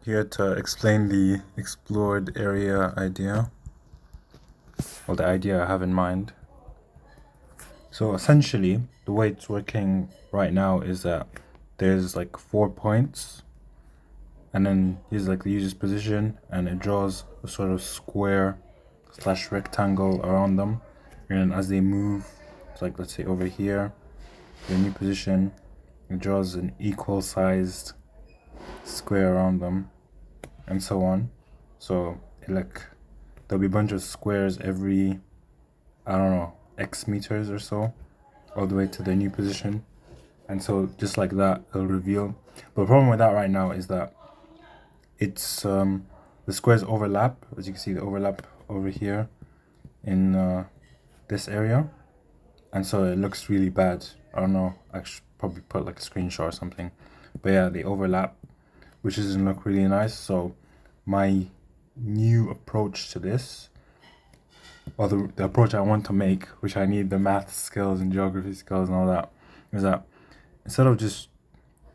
here to explain the explored area idea, or the idea I have in mind. So essentially, the way it's working right now is that there's like 4 points, and then here's like the user's position, and it draws a sort of square slash rectangle around them. And then as they move, it's like, let's say over here, their new position, it draws an equal sized square around them, and so on. So there'll be a bunch of squares every, I don't know, X meters or so, all the way to their new position. And so just like that, it'll reveal. But the problem with that right now is that it's the squares overlap. As you can see, the overlap over here in this area, and so it looks really bad. I don't know, I should probably put like a screenshot or something, but yeah, they overlap, which doesn't look really nice. So my new approach to this, or the approach I want to make, which I need the math skills and geography skills and all that, is that instead of just,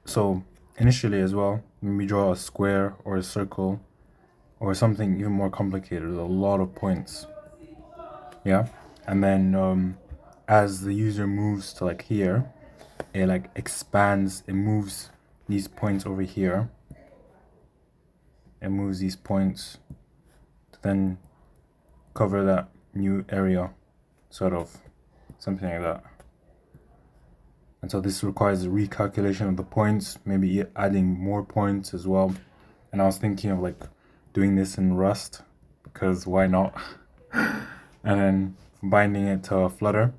so initially as well, when we draw a square or a circle or something even more complicated with a lot of points, yeah, and then as the user moves to like here, it like expands, it moves these points over here, it moves these points to then cover that new area, sort of, something like that. And so this requires a recalculation of the points, maybe adding more points as well. And I was thinking of like doing this in Rust, because why not? And then binding it to Flutter.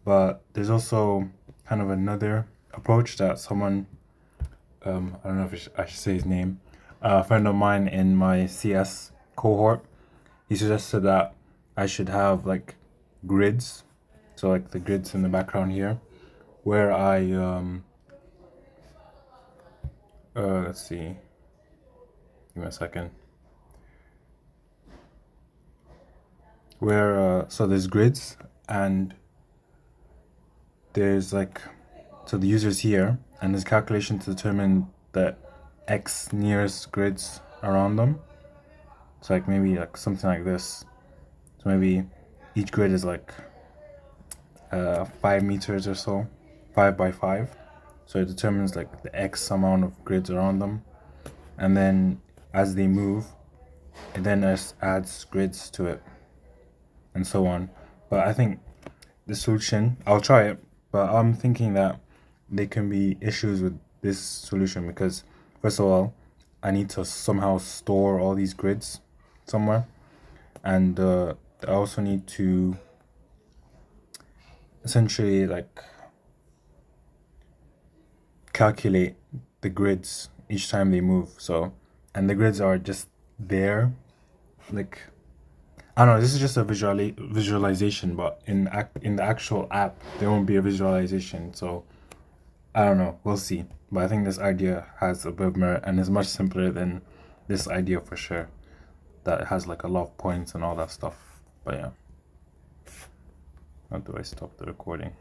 But there's also kind of another approach that someone, I don't know if I should say his name, a friend of mine in my CS cohort, he suggested that I should have like grids, so like the grids in the background here, where I let's see, give me a second, where so there's grids, and there's like, so the user's here, and there's calculation to determine the X nearest grids around them. So like maybe like something like this. So maybe each grid is like 5 meters or so, 5 by 5. So it determines like the X amount of grids around them, and then as they move, it then adds grids to it, and so on. But I think the solution, I'll try it, but I'm thinking that there can be issues with this solution, because first of all, I need to somehow store all these grids somewhere, and I also need to essentially like calculate the grids each time they move. So, and the grids are just there, like, I don't know, this is just a visualization, but in the actual app there won't be a visualization. So I don't know, we'll see. But I think this idea has a bit of merit and is much simpler than this idea for sure, that it has like a lot of points and all that stuff. But yeah, how do I stop the recording?